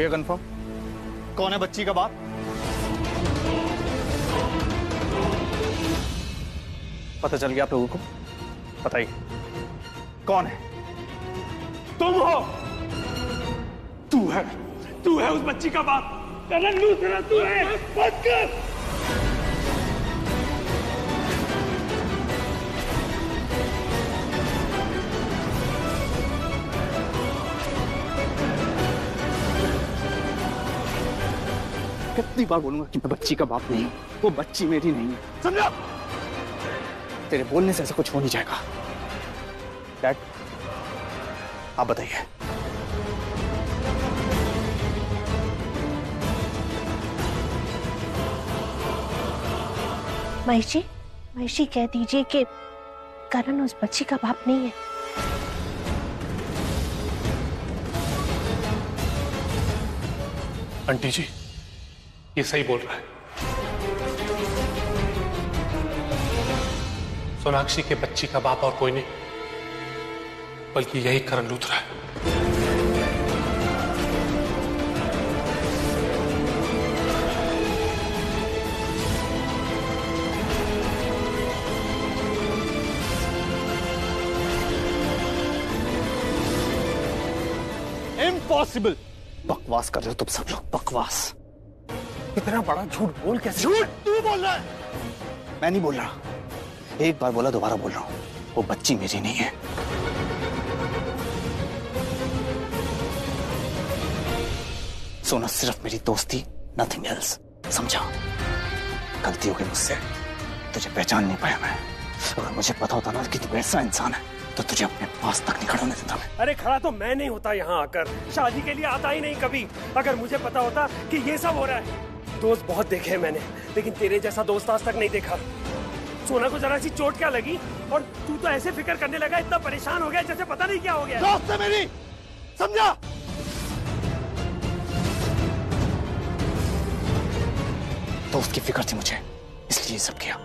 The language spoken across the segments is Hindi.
गया कंफर्म? कौन है बच्ची का बाप? पता चल गया आप लोगों को? बताइए कौन है? तुम हो। तू है उस बच्ची का बाप। करण लूथरा तू है। बंद कर। कितनी बार बोलूंगा कि मैं बच्ची का बाप नहीं हूं? वो बच्ची मेरी नहीं है, समझा? तेरे बोलने से ऐसा कुछ हो नहीं जाएगा। डैड, आप बताइए। महेश जी कह दीजिए कि करण उस बच्ची का बाप नहीं है। आंटी जी, ये सही बोल रहा है। सोनाक्षी के बच्ची का बाप और कोई नहीं, बल्कि यही करण लूथरा है। इम्पॉसिबल। बकवास कर रहे हो तुम सब लोग, बकवास। इतना बड़ा झूठ बोल कैसे? झूठ तू बोल रहा है, मैं नहीं बोल रहा। एक बार बोला, दोबारा बोल रहा हूं, वो बच्ची मेरी नहीं है। सोना सिर्फ मेरी दोस्त थी, नथिंग एल्स, समझा? गलती हो गई मुझसे, तुझे पहचान नहीं पाया मैं। अगर मुझे पता होता ना कि तू ऐसा इंसान है तो तुझे अपने पास तक नहीं खड़ा होने देता मैं। अरे खड़ा तो मैं नहीं होता यहाँ आकर, शादी के लिए आता ही नहीं कभी। अगर मुझे पता होता कि ये सब हो रहा है। दोस्त बहुत देखे हैं मैंने, लेकिन तेरे जैसा दोस्त आज तक नहीं देखा। सोना को जरा सी चोट क्या लगी और तू तो ऐसे फिक्र करने लगा, इतना परेशान हो गया जैसे पता नहीं क्या हो गया। दोस्त है मेरी, समझा? दोस्त की फिक्र थी मुझे, इसलिए सब किया।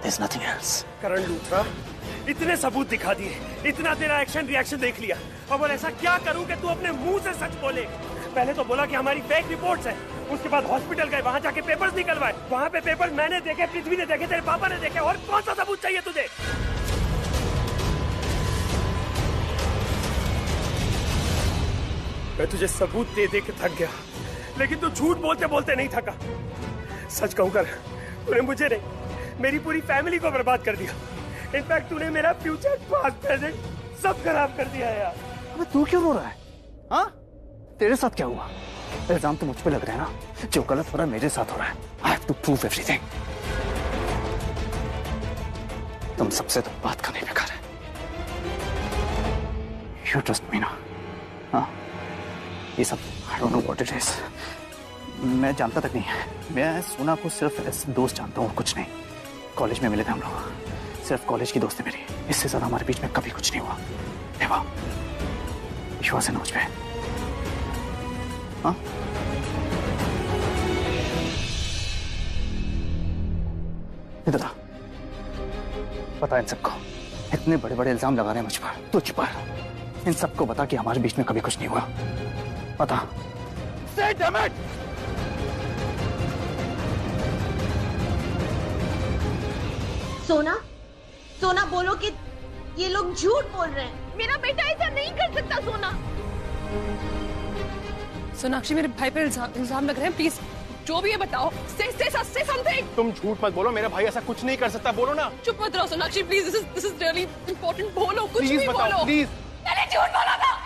There's nothing else. Karan Luthra, इतने सबूत दिखा दिए, इतना तेरा एक्शन रिएक्शन देख लिया, अब और ऐसा क्या करूं कि तू अपने मुंह से सच बोले? पहले तो बोला कि हमारी फेक रिपोर्ट्स है, उसके बाद हॉस्पिटल गए, वहां जाके पेपर्स निकलवाए। वहां पे पेपर्स मैंने देखे, पृथ्वी ने देखे, तेरे पापा ने देखे, और कौन सा सबूत चाहिए तुझे? मैं तुझे सबूत दे दे के थक गया, लेकिन तू झूठ बोलते बोलते नहीं थका। सच कहूं कर, तूने मुझे नहीं, मेरी पूरी फैमिली को बर्बाद कर दिया। इनफैक्ट तूने मेरा फ्यूचर, पास्ट, प्रेजेंट सब खराब कर दिया है यार। अबे तू क्यों रो रहा है? हाँ? तेरे साथ क्या हुआ? इल्जाम तो मुझ पे लग रहे हैं ना। जो गलत हो रहा है मेरे साथ हो रहा है। I have to prove everything. तुम सबसे तो बात करने बेकार है। You trust me ना? हाँ? ये सब I don't know what it is. मैं जानता तक नहीं है। मैं सोना को सिर्फ ऐसे दोस्त जानता हूँ, कुछ नहीं। कॉलेज में मिले थे हम लोग, सिर्फ कॉलेज की दोस्त है मेरी। इससे ज्यादा हमारे बीच में कभी कुछ नहीं हुआ। देवा, विश्वास है ना मुझ पे? हाँ? इधर आ, बता इन सबको, इतने बड़े बड़े इल्जाम लगा रहे हैं मुझ पर, तुझ पर। इन सबको बता कि हमारे बीच में कभी कुछ नहीं हुआ। बता। Say damn it! सोना बोलो कि ये लोग झूठ बोल रहे हैं। मेरा बेटा ऐसा नहीं कर सकता। सोनाक्षी, मेरे भाई पे इल्जाम लग रहे हैं, प्लीज जो भी है बताओ। से समथिंग। तुम झूठ मत बोलो, मेरा भाई ऐसा कुछ नहीं कर सकता। बोलो ना। चुप मत रहो Sonakshi, please. This is really important. बोलो, कुछ भी बोलो। प्लीज। मैंने झूठ बोला था।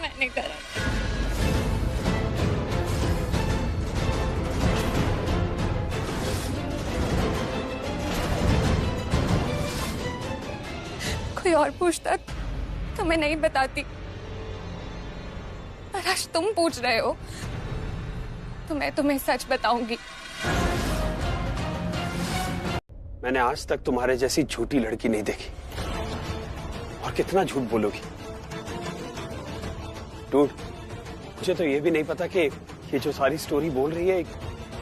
मैंने करा। कोई और पूछता तो मैं नहीं बताती, पर आज तुम पूछ रहे हो तो मैं तुम्हें सच बताऊंगी। मैंने आज तक तुम्हारे जैसी झूठी लड़की नहीं देखी, और कितना झूठ बोलोगी। डूड, मुझे तो ये भी नहीं पता कि ये जो सारी स्टोरी बोल रही है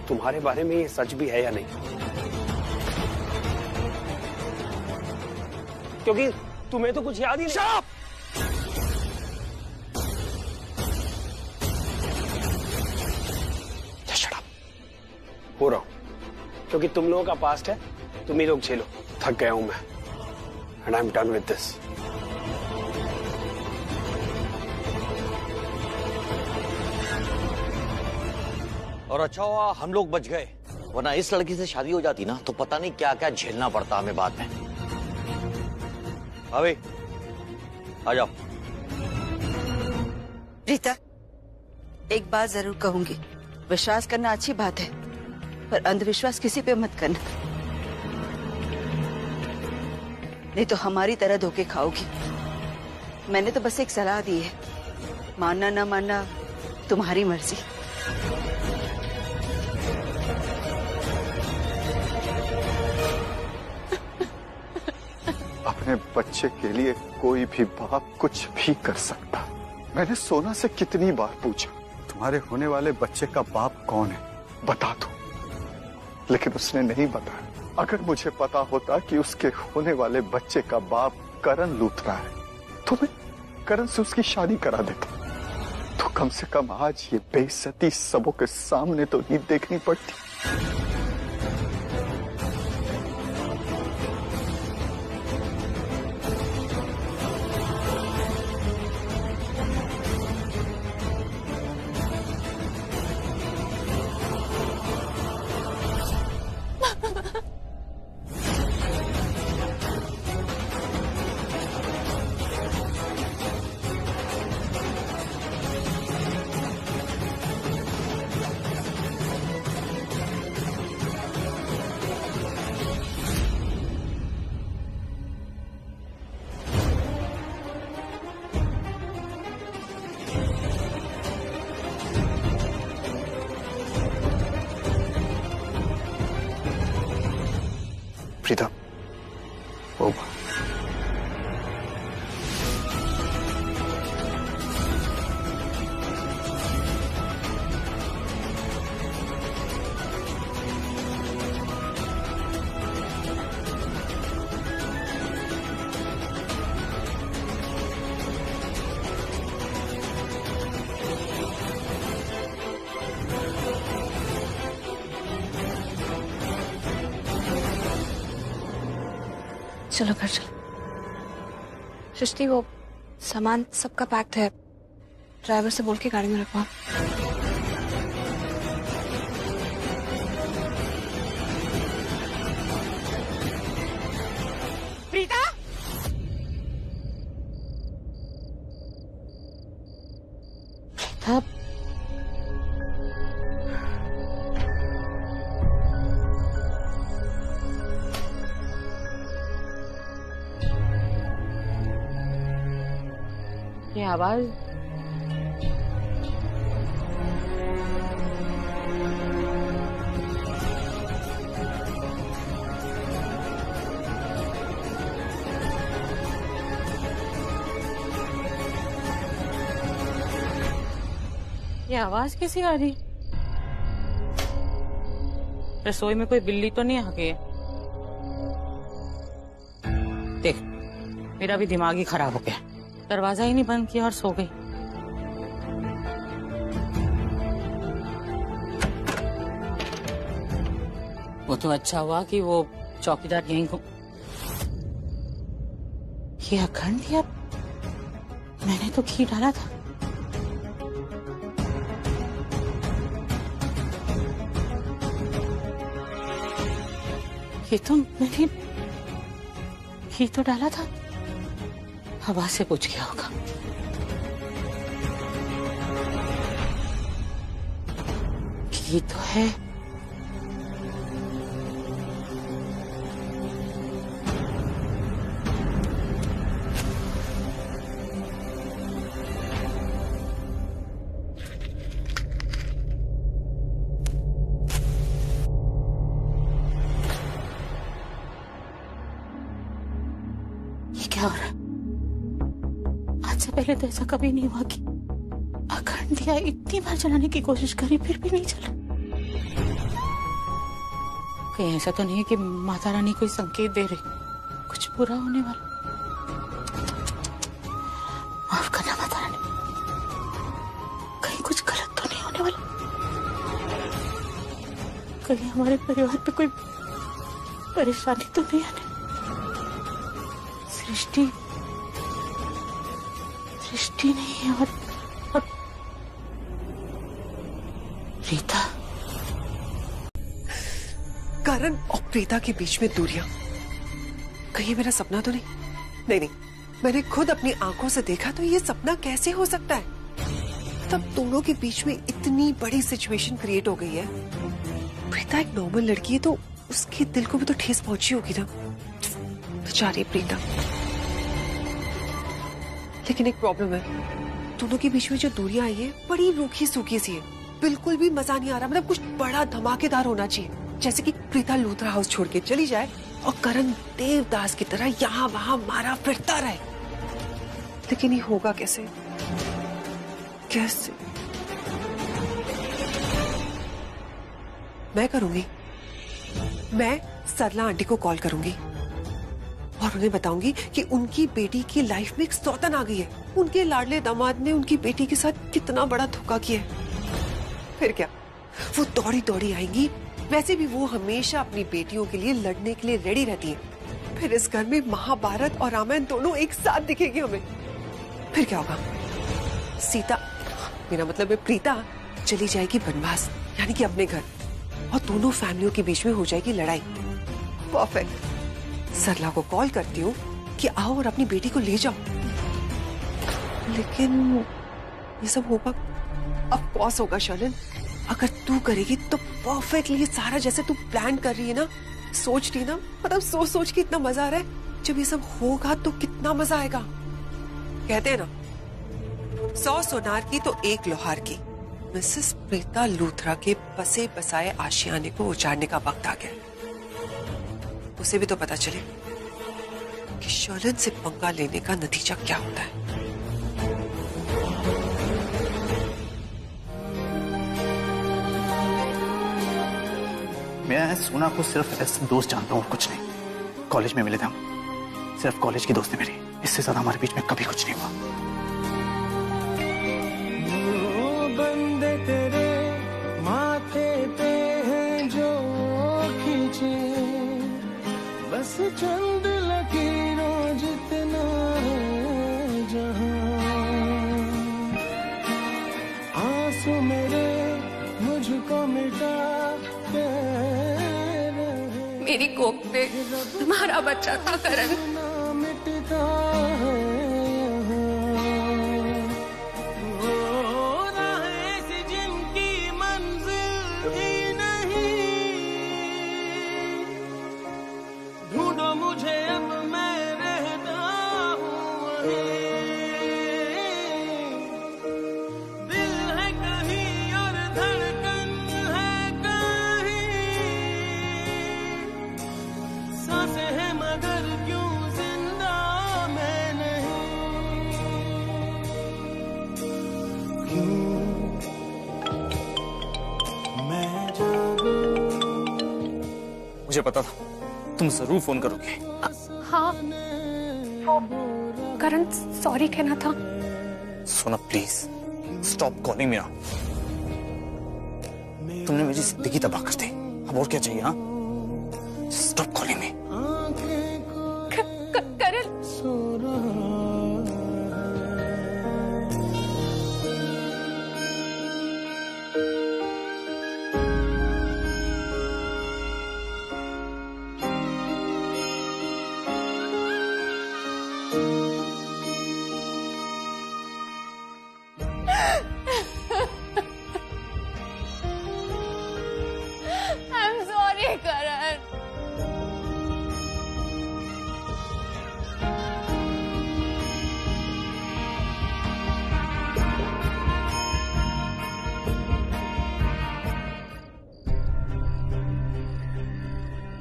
तुम्हारे बारे में ये सच भी है या नहीं, क्योंकि तुम्हें तो कुछ याद ही नहीं। हो रहा हूं, क्योंकि तुम लोगों का पास्ट है, तुम ही लोग झेलो। थक गया हूं मैं, and I am done with this. और अच्छा हुआ हम लोग बच गए, वरना इस लड़की से शादी हो जाती ना तो पता नहीं क्या क्या झेलना पड़ता हमें बाद में। अबे आ जाओ। रीता, एक बात जरूर कहूंगी, विश्वास करना अच्छी बात है, पर अंधविश्वास किसी पे मत करना, नहीं तो हमारी तरह धोखे खाओगी। मैंने तो बस एक सलाह दी है, मानना ना मानना तुम्हारी मर्जी। अपने बच्चे के लिए कोई भी बाप कुछ भी कर सकता। मैंने सोना से कितनी बार पूछा, तुम्हारे होने वाले बच्चे का बाप कौन है, बता दो, लेकिन उसने नहीं बताया। अगर मुझे पता होता कि उसके होने वाले बच्चे का बाप करण लूथरा है तो मैं करण से उसकी शादी करा देता, तो कम से कम आज ये बेइज्जती सबों के सामने तो नहीं देखनी पड़ती। प्रीता, ओ चलो घर चलो। सृष्टि, वो सामान सबका पैक्ड है, ड्राइवर से बोल के गाड़ी में रखवा। प्रीता, प्रीता, ये आवाज कैसी आ रही? रसोई में कोई बिल्ली तो नहीं आ गई है? देख, मेरा भी दिमाग ही खराब हो गया, दरवाजा ही नहीं बंद किया और सो गई। वो तो अच्छा हुआ कि वो चौकीदार यहीं को। ये अखंड दिया, मैंने तो घी डाला था। ये तो मैंने घी तो डाला था, हवा से पूछ गया होगा। घी तो है, ये क्या हो रहा है? आज से पहले तो ऐसा कभी नहीं हुआ कि अखंड दिया इतनी बार जलाने की कोशिश करी फिर भी नहीं चला। कहीं ऐसा तो नहीं है कि माता रानी कोई संकेत दे रही, कुछ बुरा होने वाला? माफ करना माता रानी, कहीं कुछ गलत तो नहीं होने वाला? कहीं हमारे परिवार पे कोई परेशानी तो नहीं आने? सृष्टि नहीं है और रीता। करण और प्रीता के बीच में दूरियां, कहीं मेरा सपना तो नहीं? नहीं, मैंने खुद अपनी आंखों से देखा, तो ये सपना कैसे हो सकता है? तब दोनों के बीच में इतनी बड़ी सिचुएशन क्रिएट हो गई है। प्रीता एक नॉर्मल लड़की है, तो उसके दिल को भी तो ठेस पहुंची होगी ना, बेचारी प्रीता। लेकिन एक प्रॉब्लम है, दोनों के बीच में जो दूरियां आई है बड़ी रूखी सूखी सी है, बिल्कुल भी मजा नहीं आ रहा। मतलब कुछ बड़ा धमाकेदार होना चाहिए, जैसे कि प्रीता लूथरा हाउस छोड़ के चली जाए और करण देवदास की तरह यहाँ वहां मारा फिरता रहे। लेकिन ये होगा कैसे? कैसे? मैं करूंगी, मैं सरला आंटी को कॉल करूंगी और उन्हें बताऊंगी कि उनकी बेटी की लाइफ में एक सौतन आ गई है। उनके लाडले दामाद ने उनकी बेटी के साथ कितना बड़ा धोखा किया है। फिर क्या, वो दौड़ी दौड़ी आएंगी। वैसे भी वो हमेशा अपनी बेटियों के लिए लड़ने के लिए रेडी रहती है। फिर इस घर में महाभारत और रामायण दोनों एक साथ दिखेगी हमें। फिर क्या होगा? सीता, मेरा मतलब है प्रीता, चली जाएगी वनवास, यानी कि अपने घर, और दोनों फैमिलियों के बीच में हो जाएगी लड़ाई। परफेक्ट। सरला को कॉल करती हूँ कि आओ और अपनी बेटी को ले जाओ। लेकिन ये सब होगा, ऑफ कोर्स होगा शर्लिन। अगर तू करेगी तो परफेक्टली ये सारा जैसे तू प्लान कर रही है ना, सोच रही ना, मतलब सोच सोच के इतना मजा आ रहा है। जब ये सब होगा तो कितना मजा आएगा। कहते हैं ना, 100 सोनार की तो 1 लोहार की। मिसेस प्रीता लूथरा के बसे बसाए आशियाने को उजाड़ने का वक्त आ गया। उसे भी तो पता चले कि शर्लिन से पंगा लेने का नतीजा क्या होता है। मैं सोना को सिर्फ ऐसे दोस्त जानता हूँ, कुछ नहीं। कॉलेज में मिले थे हम, सिर्फ कॉलेज की दोस्त है मेरी। इससे ज्यादा हमारे बीच में कभी कुछ नहीं हुआ। बंदे तेरे माथे पे हैं जो खींचे, बस चंद लकीरों जितना है जहां। आंसू मेरे मुझको मिटा, मेरी कोख पे तुम्हारा बच्चा था करण। मिटता है वो राहें सी जिनकी मंजिल ही नहीं। ढूंढो मुझे अब मैं रहता हूँ वहीं। दिल है कहीं और धड़कन है कहीं। सांसें हैं मगर क्यों जिंदा मैं नहीं। क्यों मैं जागूं। मुझे पता था तुम जरूर फोन करोगे। हाँ, करण सॉरी कहना था। सोना please stop calling me now. तुमने मेरी जिंदगी तबाह कर दी, अब और क्या चाहिए? हाँ, stop calling me. Karan, I'm sorry, Karan.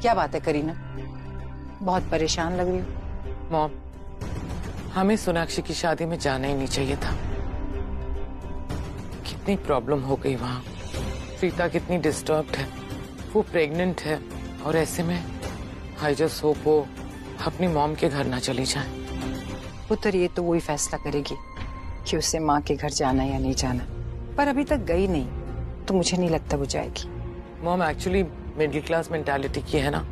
क्या बात है करीना, बहुत परेशान लग रही हो। मॉम, हमें सोनाक्षी की शादी में जाना ही नहीं चाहिए था। कितनी प्रॉब्लम हो गई वहां। प्रीता कितनी डिस्टर्ब्ड है, वो प्रेग्नेंट है और ऐसे में आई जस्ट होप वो अपनी मॉम के घर ना चली जाए। पुत्र ये तो वही फैसला करेगी कि उसे माँ के घर जाना या नहीं जाना, पर अभी तक गई नहीं तो मुझे नहीं लगता वो जाएगी। Mom actually middle class mentality की है ना,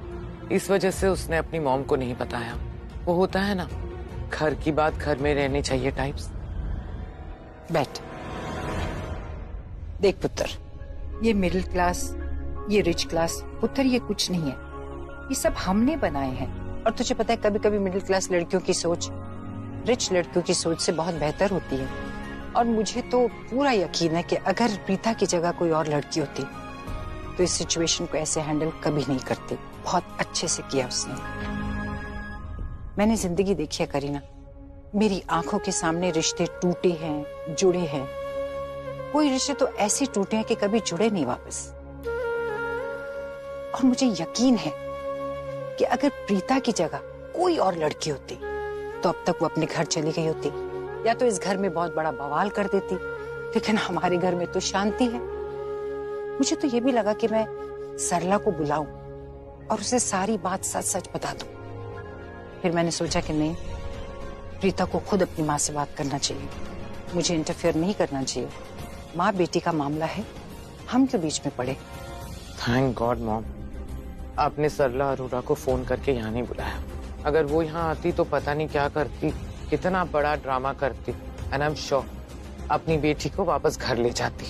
इस वजह से उसने अपनी मॉम को नहीं बताया। वो होता है ना, घर की बात घर में रहनी चाहिए टाइप्स। बैठ। देख पुत्र, ये मिडिल क्लास, ये रिच क्लास, पुत्र ये कुछ नहीं है, ये सब हमने बनाए हैं। और तुझे पता है कभी कभी मिडिल क्लास लड़कियों की सोच रिच लड़कियों की सोच से बहुत बेहतर होती है। और मुझे तो पूरा यकीन है कि अगर प्रीता की जगह कोई और लड़की होती तो इस सिचुएशन को ऐसे हैंडल कभी नहीं करती। बहुत अच्छे से किया उसने। मैंने जिंदगी देखी है करीना, मेरी आंखों के सामने रिश्ते टूटे हैं, जुड़े हैं। कोई रिश्ते तो ऐसे टूटे हैं कि कभी जुड़े नहीं वापस। और मुझे यकीन है कि अगर प्रीता की जगह कोई और लड़की होती तो अब तक वो अपने घर चली गई होती, या तो इस घर में बहुत बड़ा बवाल कर देती। लेकिन हमारे घर में तो शांति है। मुझे तो ये भी लगा कि मैं सरला को बुलाऊं और उसे सारी बात सच सच बता दूं। फिर मैंने सोचा कि नहीं, प्रीता को खुद अपनी माँ से बात करना चाहिए, मुझे इंटरफेयर नहीं करना चाहिए। माँ बेटी का मामला है, हम क्यों बीच में पड़े। थैंक गॉड मॉम, आपने सरला अरोड़ा को फोन करके यहाँ नहीं बुलाया। अगर वो यहाँ आती तो पता नहीं क्या करती, कितना बड़ा ड्रामा करती। एंड आई एम श्योर अपनी बेटी को वापस घर ले जाती।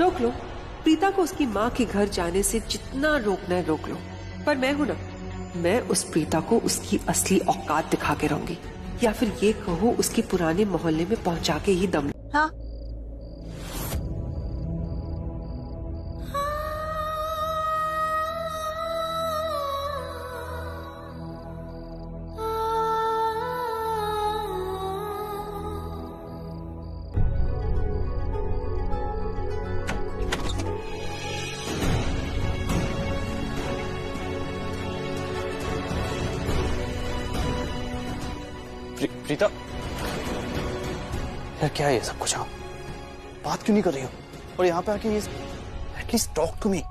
रोक लो, प्रीता को उसकी माँ के घर जाने से जितना रोकना है रोक लो। पर मैं हूं ना, मैं उस प्रीता को उसकी असली औकात दिखा के रहूंगी, या फिर ये कहो उसके पुराने मोहल्ले में पहुंचा के ही दम। हाँ प्रीता, यार क्या है ये सब कुछ? आप बात क्यों नहीं कर रही हो? और यहाँ पे आके ये एटलीस्ट टॉक टू मी।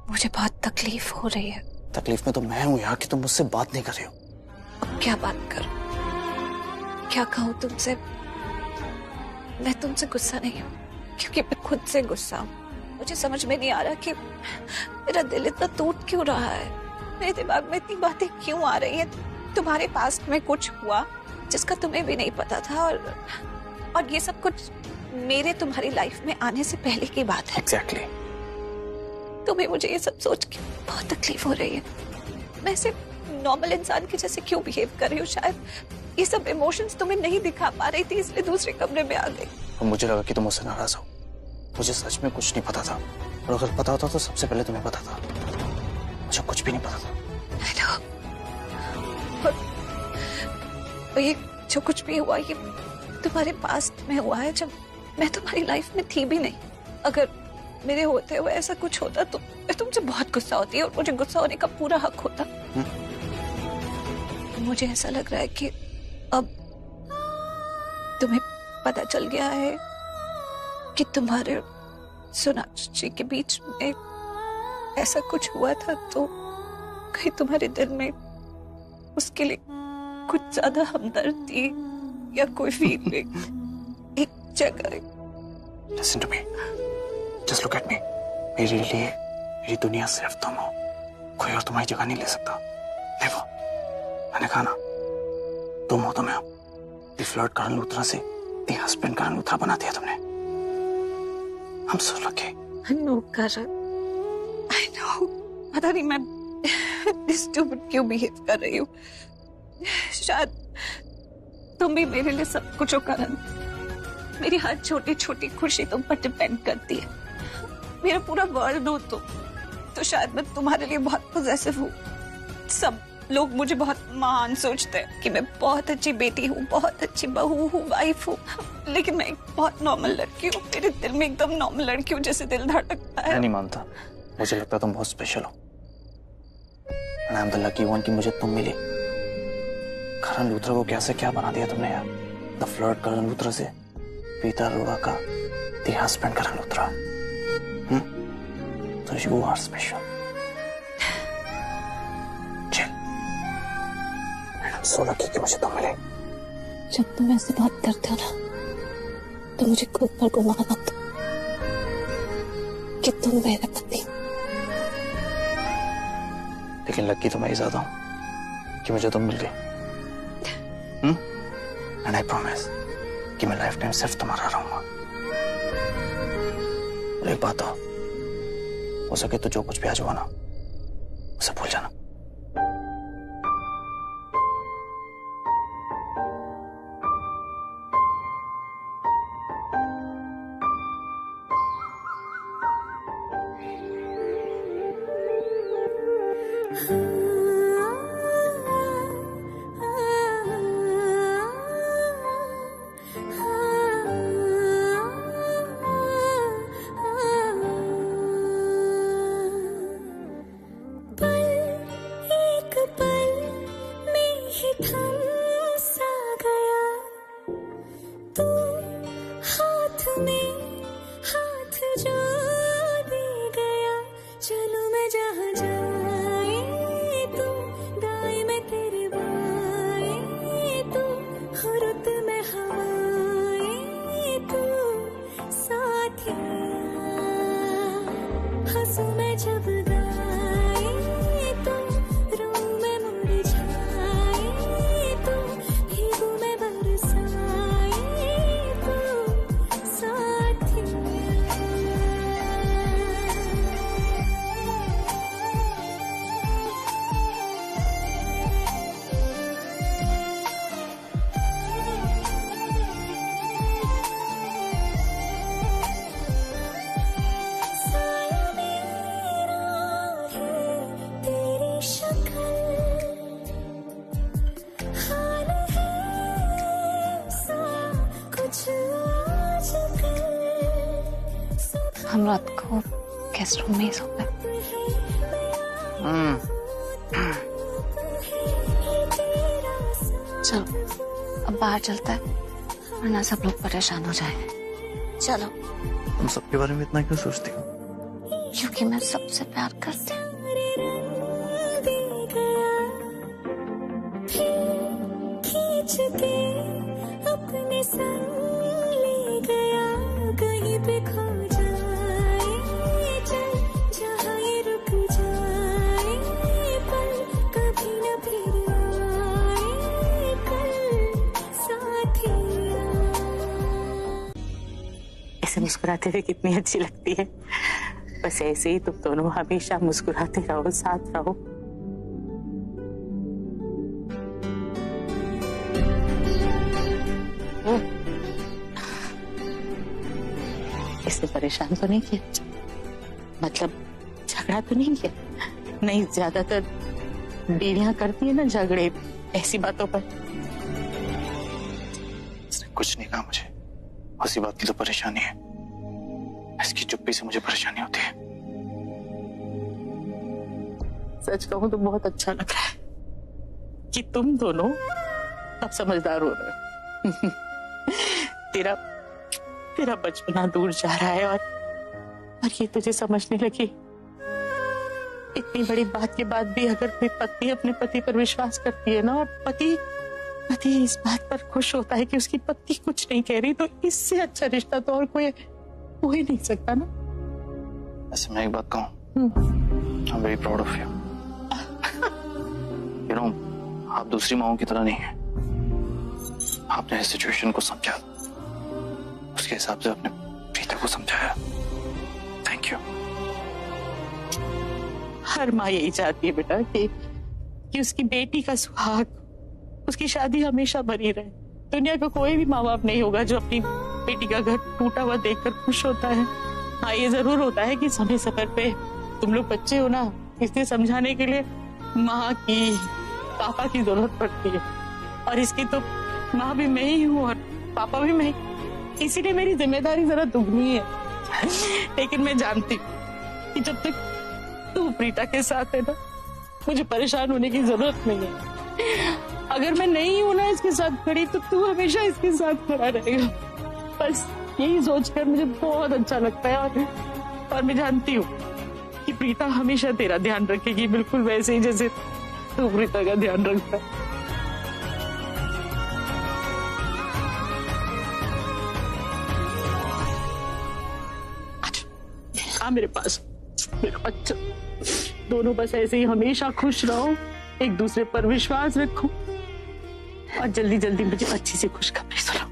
मुझे बहुत तकलीफ हो रही है। तकलीफ में तो मैं हूँ यहाँ कि तुम मुझसे बात नहीं कर रही हो। अब क्या बात करूं? क्या कहूँ तुमसे? मैं तुमसे गुस्सा नहीं हूँ, क्योंकि मैं खुद से गुस्सा हूँ। मुझे समझ में नहीं आ रहा कि मेरा दिल इतना टूट क्यों रहा है। मेरे दिमाग में इतनी बातें क्यों आ रही है। तुम्हारे पास में कुछ हुआ जिसका तुम्हें भी नहीं पता था, और ये सब कुछ मेरे तुम्हारी लाइफ में आने से पहले की बात है। Exactly. तुम्हें मुझे ये सब सोच के बहुत तकलीफ हो रही है। मैं सिर्फ नॉर्मल इंसान के जैसे क्यों बिहेव कर रही हूँ। शायद ये सब इमोशंस तुम्हें नहीं दिखा पा रही थी, इसलिए दूसरे कमरे में आ गई। और मुझे लगा कि तुम मुझसे नाराज हो। मुझे सच में कुछ नहीं पता था, और अगर पता होता तो सबसे पहले तुम्हें पता था। मुझे कुछ भी नहीं पता था। और ये जो कुछ भी हुआ ये तुम्हारे पास्ट में हुआ है, जब मैं तुम्हारी लाइफ में थी भी नहीं। अगर मेरे होते हुए ऐसा कुछ होता तो मैं तुमसे बहुत गुस्सा होती, और मुझे गुस्सा होने का पूरा हक होता। मुझे ऐसा लग रहा है कि अब तुम्हें पता चल गया है कि तुम्हारे सोनाक्षी के बीच में ऐसा कुछ हुआ था, तो कहीं तुम्हारे दिल में उसके लिए कुछ ज्यादा हमदर्दी या कोई फीलिंग एक जगह। Listen to me. Just look at me. मेरे लिए मेरी दुनिया सिर्फ तुम हो, कोई और तुम्हारी जगह नहीं ले सकता। Never. मैंने कहा ना, तुम हो तो मैं हूं। दी फ्लर्ट करण लूथरा से दी हस्बैंड करण लूथरा बना दिया तुमने। I'm so lucky. I know Karan, I know। पता नहीं मैं stupid क्यों बिहेव कर रही हूँ। शायद तुम भी मेरे लिए सब कुछ हो करण। मेरी हर छोटी छोटी खुशी तुम पर डिपेंड करती है। मेरा पूरा वर्ल्ड हो तुम, तो शायद मैं तुम्हारे लिए बहुत पॉजेसिव हूँ। सब लोग मुझे बहुत महान सोचते हैं कि मैं बहुत अच्छी बेटी हूँ, बहुत अच्छी बहू हूँ, वाइफ हूँ, लेकिन मैं एक बहुत नॉर्मल लड़की हूँ। मेरे दिल में एकदम नॉर्मल लड़की हूँ, जैसे दिल धड़कता है। मैं नहीं मानता, मुझे लगता तुम बहुत स्पेशल हो। And I'm the lucky one कि मुझे तुम मिली। करण लूथरा को कैसे क्या बना दिया तुमने यार। द फ्लर्ट करण लूथरा से प्रीता अरोड़ा का दी हस्बैंड करण लूथरा। तो यू आर स्पेशल। चल, आई एम सो लकी कि मुझे तुम मिले। जब तुम ऐसे बात करते हो ना तो मुझे खुद पर गुमान होता कि तुम मेरा पति। लेकिन लकी तो मैं ही ज्यादा हूं कि मुझे तुम मिल गई। एंड आई प्रॉमिस कि मैं लाइफ टाइम सिर्फ तुम्हारा रहूंगा। और एक बात हो सके तो जो कुछ भी आज हुआ ना उसे भूल जाना। हम रात को गेस्ट रूम में ही सोते। चलो अब बाहर चलता है वरना सब लोग परेशान हो जाएंगे। चलो। तुम सबके बारे में इतना क्यों सोचती हो? क्योंकि मैं सबसे प्यार करती हूँ। अपने संग ले गया कहीं पे खो जाए, चल जहाँ ये रुक जाए, पर कभी न फिर आए कल साथिया। ऐसे मुस्कुराते हुए कितनी अच्छी लगती है। बस ऐसे ही तुम दोनों हमेशा मुस्कुराते रहो, साथ रहो। इससे परेशान तो नहीं किया, मतलब झगड़ा तो नहीं किया? नहीं, ज्यादातर बीवियां करती है ना झगड़े ऐसी बातों पर। इसने कुछ नहीं कहा मुझे, उसी बात की तो परेशानी है। इसकी चुप्पी से मुझे परेशानी होती है। सच कहूं तो बहुत अच्छा लग रहा है कि तुम दोनों अब समझदार हो रहे हो। तेरा बचपना दूर जा रहा है और ये तुझे समझने लगी। इतनी बड़ी बात के बाद भी अगर कोई पत्नी अपने पति पर विश्वास करती है ना, और पति इस बात पर खुश होता है कि उसकी पत्नी कुछ नहीं कह रही, तो इससे अच्छा रिश्ता तो और कोई हो ही नहीं सकता ना। ऐसे मैं एक बात कहूं, I am very proud of you. You know, आप दूसरी माओं की तरह नहीं है। आपने इस सिचुएशन को समझा, उसके हिसाब से अपने प्रीता को समझाया। Thank you. हर माँ यही चाहती है बेटा कि उसकी बेटी का सुहाग, उसकी शादी हमेशा बनी रहे। दुनिया का कोई भी माँ बाप नहीं होगा जो अपनी बेटी का घर टूटा हुआ देखकर खुश होता है। हाँ, ये जरूर होता है कि समय समय पे तुम लोग बच्चे हो ना, इसलिए समझाने के लिए माँ की, पापा की जरूरत पड़ती है। और इसकी तो माँ भी मैं ही हूँ और पापा भी मैं, इसीलिए मेरी जिम्मेदारी जरा दुगनी है। लेकिन मैं जानती हूँ कि जब तक तू प्रीता के साथ है ना, मुझे परेशान होने की जरूरत नहीं है। अगर मैं नहीं हूं ना इसके साथ खड़ी, तो तू हमेशा इसके साथ खड़ा रहेगा। बस यही सोचकर मुझे बहुत अच्छा लगता है। और मैं जानती हूँ कि प्रीता हमेशा तेरा ध्यान रखेगी, बिल्कुल वैसे ही जैसे तू प्रीता का ध्यान रखता है। आ मेरे पास, मेरा बच्चा। दोनों बस ऐसे ही हमेशा खुश रहो, एक दूसरे पर विश्वास रखो और जल्दी जल्दी मुझे अच्छी सी खुशखबरी सुनाओ।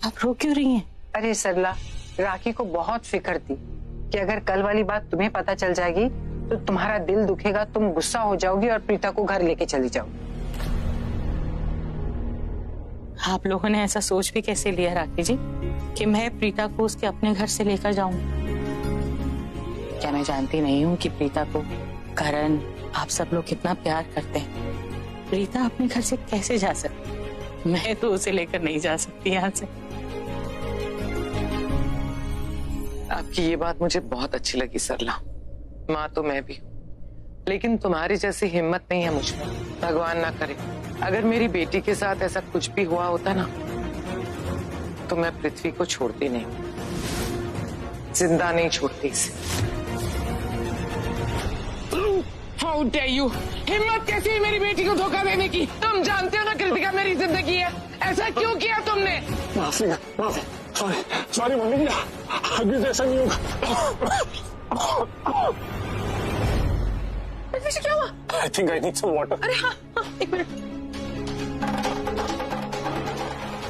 आप रो क्यों रही हैं? अरे सरला, राखी को बहुत फिक्र थी कि अगर कल वाली बात तुम्हें पता चल जाएगी तो तुम्हारा दिल दुखेगा, तुम गुस्सा हो जाओगी और प्रीता को घर लेके चली जाओगी। आप लोगों ने ऐसा सोच भी कैसे लिया राखी जी कि मैं प्रीता को उसके अपने घर से लेकर जाऊं? क्या मैं जानती नहीं हूँ कि प्रीता को करण, आप सब लोग कितना प्यार करते हैं? प्रीता अपने घर से कैसे जा सकती? मैं तो उसे लेकर नहीं जा सकती यहाँ से। आपकी ये बात मुझे बहुत अच्छी लगी सरला। माँ तो मैं भी, लेकिन तुम्हारी जैसी हिम्मत नहीं है मुझ में। भगवान ना करे अगर मेरी बेटी के साथ ऐसा कुछ भी हुआ होता ना, तो मैं पृथ्वी को छोड़ती नहीं, जिंदा नहीं छोड़ती इसे। How dare you? हिम्मत कैसी है मेरी बेटी को धोखा देने की? तुम जानते हो ना कृतिका मेरी जिंदगी है, ऐसा क्यों किया तुमने? माफी सॉरी मम्मी जी, आगे से ऐसा नहीं होगा। क्या हुआ? I think I need some water. अरे हाँ, एक मिनट,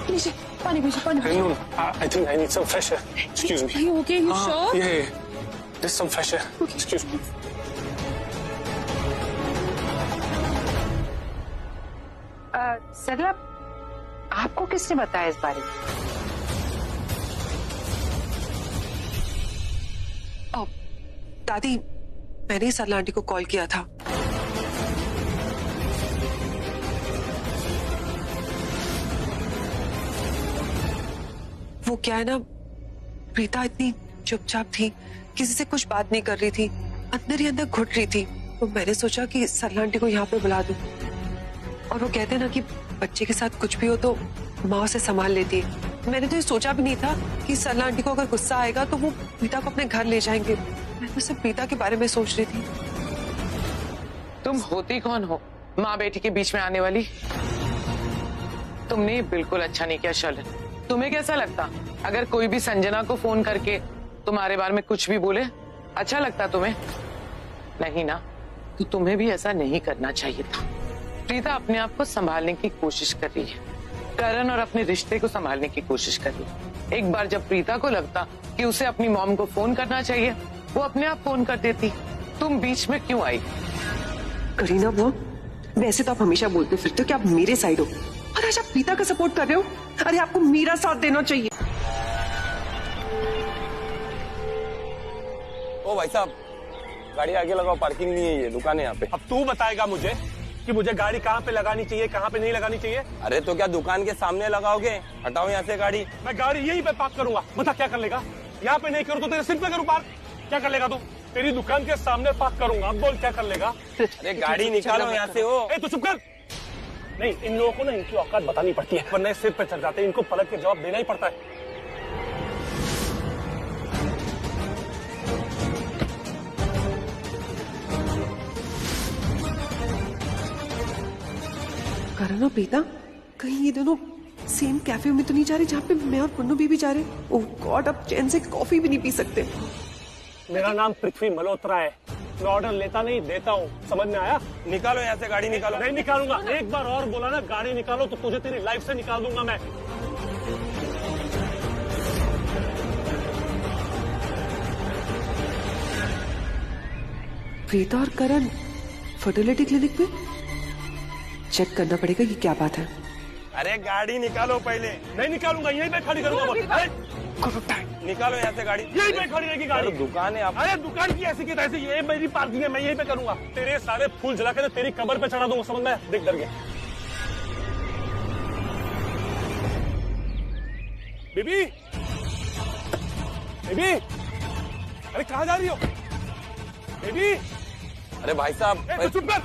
लीजिए पानी पीजिए, पानी पीजिए। No, I think I need some fresh air. Excuse me. Are you okay? You sure? Yeah. Just some fresh air. Okay. Excuse me. सरला, आपको किसने बताया इस बारे में? दादी, मैंने सरला आंटी को कॉल किया था। वो क्या है ना, प्रीता इतनी चुपचाप थी, किसी से कुछ बात नहीं कर रही थी, अंदर ही अंदर घुट रही थी। तो मैंने सोचा कि सरला आंटी को यहाँ पे बुला दूं। और वो कहते हैं ना कि बच्चे के साथ कुछ भी हो तो माँ उसे संभाल लेती है। मैंने तो ये सोचा भी नहीं था कि सरला आंटी को अगर गुस्सा आएगा तो वो प्रीता को अपने घर ले जाएंगे। मैं तो सिर्फ प्रीता के बारे में सोच रही थी। तुम होती कौन हो माँ बेटी के बीच में आने वाली? तुमने बिल्कुल अच्छा नहीं किया शर्लिन। तुम्हें कैसा लगता अगर कोई भी संजना को फोन करके तुम्हारे बारे में कुछ भी बोले? अच्छा लगता तुम्हें? नहीं ना, तो तुम्हें भी ऐसा नहीं करना चाहिए था। प्रीता अपने आप को संभालने की कोशिश कर रही है, करण और अपने रिश्ते को संभालने की कोशिश कर रही है। एक बार जब प्रीता को लगता कि उसे अपनी मॉम को फोन करना चाहिए, वो अपने आप फोन कर देती। तुम बीच में क्यों आई? करीना, वो वैसे तो आप हमेशा बोलते फिरते हो कि आप मेरे साइड हो, और आज आप प्रीता का सपोर्ट कर रहे हो। अरे आपको मेरा साथ देना चाहिए। ओ भाई साहब, गाड़ी आगे लगाओ, पार्किंग नहीं है ये, दुकान है यहाँ पे। अब तू बताएगा मुझे कि मुझे गाड़ी कहाँ पे लगानी चाहिए, कहाँ पे नहीं लगानी चाहिए? अरे तो क्या दुकान के सामने लगाओगे? हटाओ यहाँ से गाड़ी। मैं गाड़ी यहीं पे पार्क करूंगा। बता क्या कर लेगा? यहाँ पे नहीं करूँ तो तेरे सिर पे करूँ पार्क? क्या कर लेगा तू? तेरी दुकान के सामने पार्क करूंगा, अब बोल क्या कर लेगा? अरे गाड़ी निकालो यहाँ से। हो तू चुप कर। नहीं, इन लोगों को ना इनकी औकात बतानी पड़ती है, वरना सिर पे चढ़ जाते हैं। इनको पलट के जवाब देना ही पड़ता है। करण और प्रीता कहीं ये दोनों सेम कैफे में तो नहीं जा रहे जहाँ पे मैं और पुन्नू भी जा रहे? ओह गॉड, अब चैन से कॉफी भी नहीं पी सकते। मेरा नाम पृथ्वी मल्होत्रा है, मैं ऑर्डर लेता नहीं देता हूँ, समझ में आया? निकालो यहाँ से गाड़ी, निकालो। नहीं निकालूंगा, एक बार और बोला ना गाड़ी निकालो तो तुझे तेरी लाइफ से निकाल दूंगा मैं। प्रीता और करण फर्टिलिटी क्लिनिक पे? चेक करना पड़ेगा ये क्या बात है। अरे गाड़ी निकालो पहले। नहीं निकालूंगा, यहीं पे खड़ी करूंगा। निकालो यहाँ से गाड़ी। यहीं पे खड़ी रहेगी गाड़ी। दुकान है आप। अरे दुकान की ऐसी की तैसी, ये मेरी पार्किंग है, मैं यहीं पे करूंगा। तेरे सारे फूल जला के तेरी कब्र पे चढ़ा दूंगा, समझ में? देख डर गया। बेबी, बेबी, अरे कहाँ जा रही हो बेबी? अरे भाई साहब, तो चुप कर,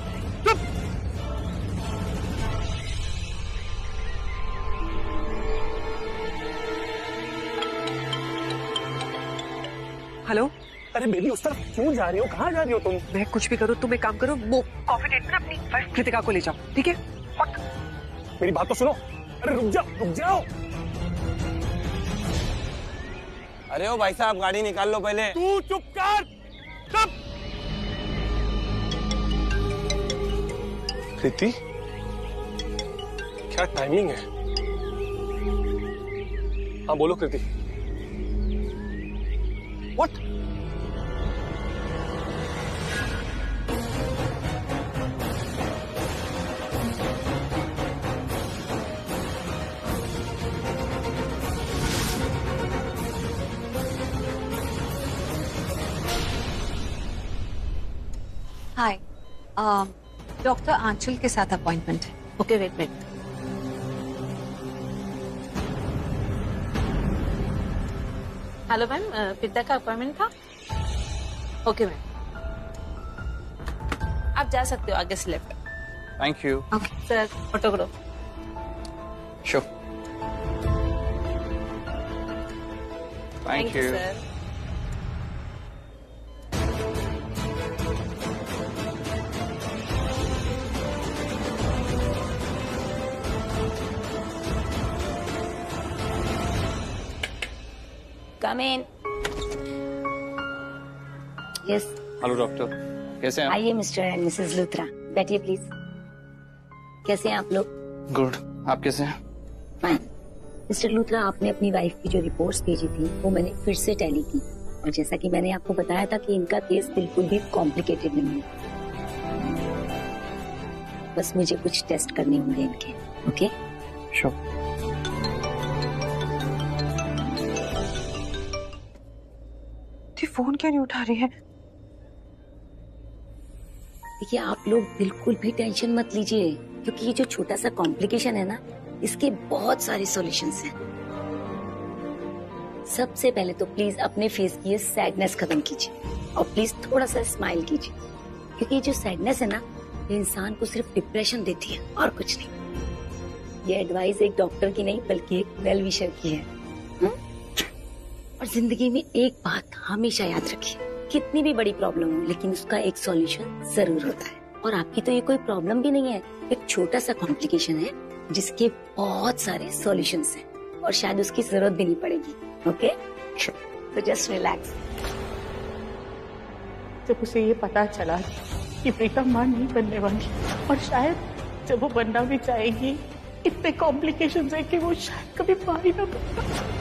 चुप। हेलो। अरे बेबी, उस तरफ क्यों जा रही हो? कहाँ जा रही हो तुम? मैं कुछ भी करूँ, तुम एक काम करो, वो कॉफी डेट पर अपनी वाइफ कृतिका को ले जाओ, ठीक है? मेरी बात तो सुनो। अरे रुक जाओ, रुक जाओ। अरे ओ भाई साहब, गाड़ी निकाल लो पहले। तू चुप कर, चुप। कृति, क्या टाइमिंग है? हाँ बोलो कृति। What? हाय, डॉक्टर आंचल के साथ अपॉइंटमेंट है। Okay, wait wait. Hello ma'am, पिता का अपॉइंटमेंट था? ओके मैम, आप जा सकते हो आगे से left. Thank you. Okay sir, autograph. Sure. Thank you sir. Come in. Yes. Hello doctor, कैसे हैं आप? आइए मिस्टर एंड मिसेस लूथरा, बैठिए प्लीज। कैसे हैं आप लोग? गुड, आप कैसे हैं? फाइन। मिस्टर लूथरा, आपने अपनी वाइफ की जो रिपोर्ट्स भेजी थी वो मैंने फिर से टैली की, और जैसा कि मैंने आपको बताया था कि इनका केस बिल्कुल भी कॉम्प्लिकेटेड नहीं है। बस मुझे कुछ टेस्ट करने होंगे इनके। ओके? श्योर। फोन क्यों नहीं उठा रही है? देखिए, आप लोग बिल्कुल भी टेंशन मत लीजिए, क्योंकि ये जो छोटा सा कॉम्प्लिकेशन है ना, इसके बहुत सारे सॉल्यूशंस हैं। सबसे पहले तो प्लीज अपने फेस की ये सैडनेस खत्म कीजिए, और प्लीज थोड़ा सा स्माइल कीजिए, क्योंकि ये जो सैडनेस है ना, ये इंसान को सिर्फ डिप्रेशन देती है और कुछ नहीं। ये एडवाइस एक डॉक्टर की नहीं बल्कि एक वेल विशर की है। और जिंदगी में एक बात हमेशा याद रखिए, कितनी भी बड़ी प्रॉब्लम हो लेकिन उसका एक सॉल्यूशन जरूर होता है। और आपकी तो ये कोई प्रॉब्लम भी नहीं है, एक छोटा सा कॉम्प्लिकेशन है जिसके बहुत सारे सॉल्यूशंस हैं, और शायद उसकी जरूरत भी नहीं पड़ेगी। ओके? तो जस्ट रिलैक्स। जब उसे ये पता चला कि प्रीतम मां नहीं बनने वाली, और शायद जब वो बनना भी चाहेगी, इतने कॉम्प्लिकेशंस है कि वो शायद कभी मां ही ना बन।